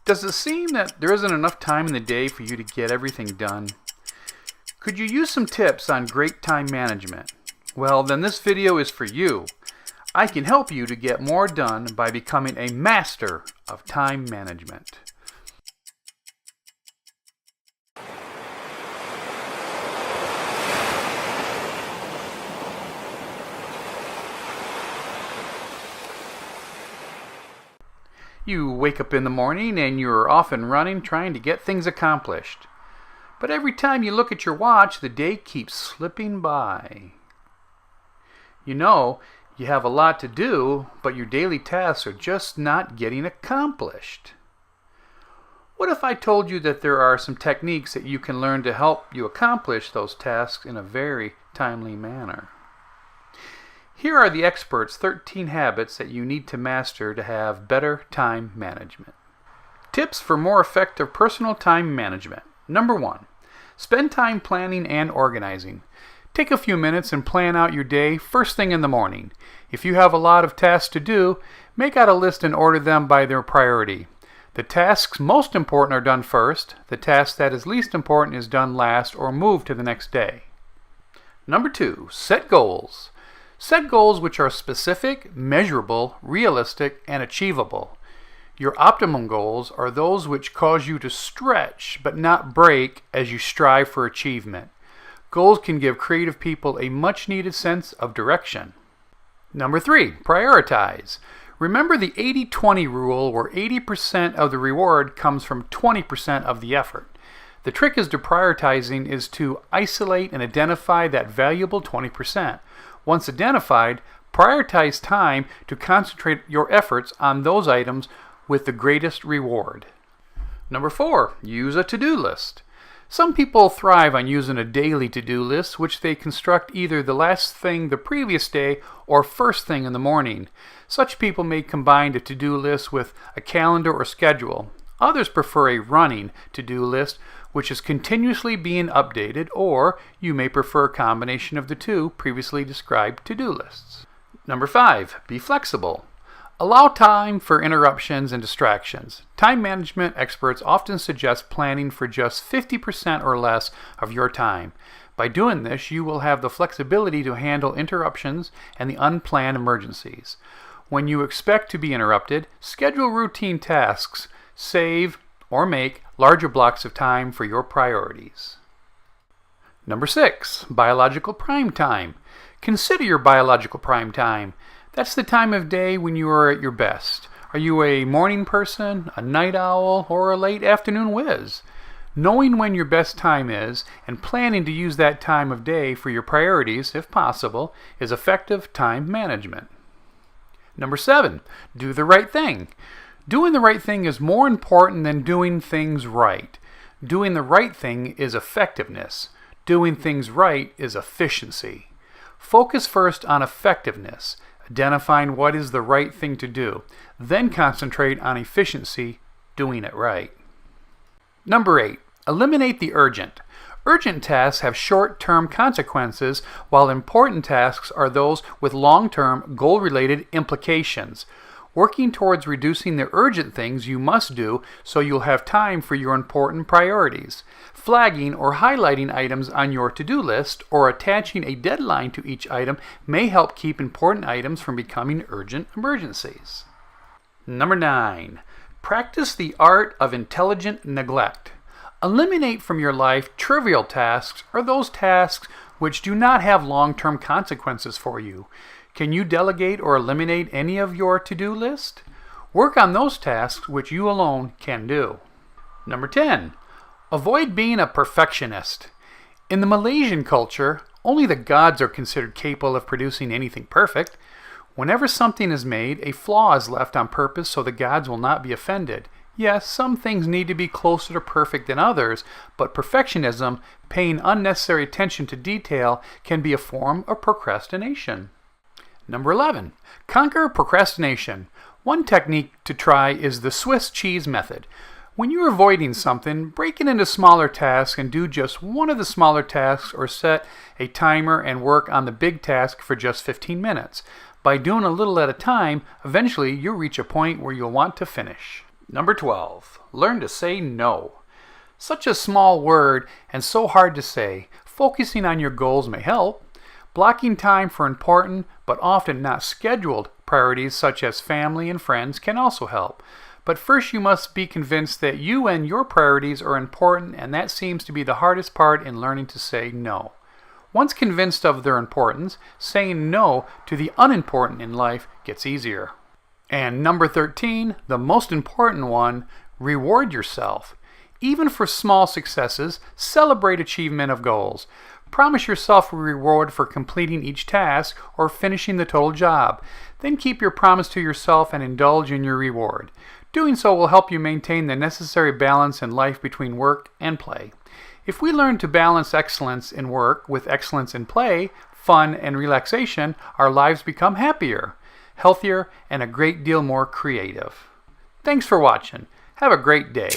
Does it seem that there isn't enough time in the day for you to get everything done? Could you use some tips on great time management? Well, then this video is for you. I can help you to get more done by becoming a master of time management. You wake up in the morning and you're off and running trying to get things accomplished. But every time you look at your watch, the day keeps slipping by. You know, you have a lot to do, but your daily tasks are just not getting accomplished. What if I told you that there are some techniques that you can learn to help you accomplish those tasks in a very timely manner? Here are the experts' 13 habits that you need to master to have better time management. Tips for more effective personal time management. Number 1, spend time planning and organizing. Take a few minutes and plan out your day first thing in the morning. If you have a lot of tasks to do, make out a list and order them by their priority. The tasks most important are done first. The task that is least important is done last or moved to the next day. Number 2, set goals. Set goals which are specific, measurable, realistic, and achievable. Your optimum goals are those which cause you to stretch but not break as you strive for achievement. Goals can give creative people a much needed sense of direction. Number 3, prioritize. Remember the 80-20 rule where 80% of the reward comes from 20% of the effort. The trick is to prioritizing is to isolate and identify that valuable 20%. Once identified, prioritize time to concentrate your efforts on those items with the greatest reward. Number 4, use a to-do list. Some people thrive on using a daily to-do list, which they construct either the last thing the previous day or first thing in the morning. Such people may combine a to-do list with a calendar or schedule. Others prefer a running to-do list, which is continuously being updated, or you may prefer a combination of the two previously described to-do lists. Number 5, be flexible. Allow time for interruptions and distractions. Time management experts often suggest planning for just 50% or less of your time. By doing this, you will have the flexibility to handle interruptions and the unplanned emergencies. When you expect to be interrupted, schedule routine tasks, save or make larger blocks of time for your priorities. Number 6, biological prime time. Consider your biological prime time. That's the time of day when you are at your best. Are you a morning person, a night owl, or a late afternoon whiz? Knowing when your best time is and planning to use that time of day for your priorities, if possible, is effective time management. Number 7, do the right thing. Doing the right thing is more important than doing things right. Doing the right thing is effectiveness. Doing things right is efficiency. Focus first on effectiveness, identifying what is the right thing to do. Then concentrate on efficiency, doing it right. Number 8, eliminate the urgent. Urgent tasks have short-term consequences, while important tasks are those with long-term, goal-related implications. Working towards reducing the urgent things you must do so you'll have time for your important priorities. Flagging or highlighting items on your to-do list or attaching a deadline to each item may help keep important items from becoming urgent emergencies. Number 9, practice the art of intelligent neglect. Eliminate from your life trivial tasks or those tasks which do not have long-term consequences for you. Can you delegate or eliminate any of your to-do list? Work on those tasks which you alone can do. Number 10, avoid being a perfectionist. In the Malaysian culture, only the gods are considered capable of producing anything perfect. Whenever something is made, a flaw is left on purpose so the gods will not be offended. Yes, some things need to be closer to perfect than others, but perfectionism, paying unnecessary attention to detail, can be a form of procrastination. Number 11, conquer procrastination. One technique to try is the Swiss cheese method. When you're avoiding something, break it into smaller tasks and do just one of the smaller tasks, or set a timer and work on the big task for just 15 minutes. By doing a little at a time, eventually you'll reach a point where you'll want to finish. Number 12. Learn to say no. Such a small word and so hard to say. Focusing on your goals may help. Blocking time for important but often not scheduled priorities such as family and friends can also help. But first you must be convinced that you and your priorities are important, and that seems to be the hardest part in learning to say no. Once convinced of their importance, saying no to the unimportant in life gets easier. And number 13, the most important one, reward yourself. Even for small successes, celebrate achievement of goals. Promise yourself a reward for completing each task or finishing the total job. Then keep your promise to yourself and indulge in your reward. Doing so will help you maintain the necessary balance in life between work and play. If we learn to balance excellence in work with excellence in play, fun, and relaxation, our lives become happier, healthier, and a great deal more creative. Thanks for watching. Have a great day.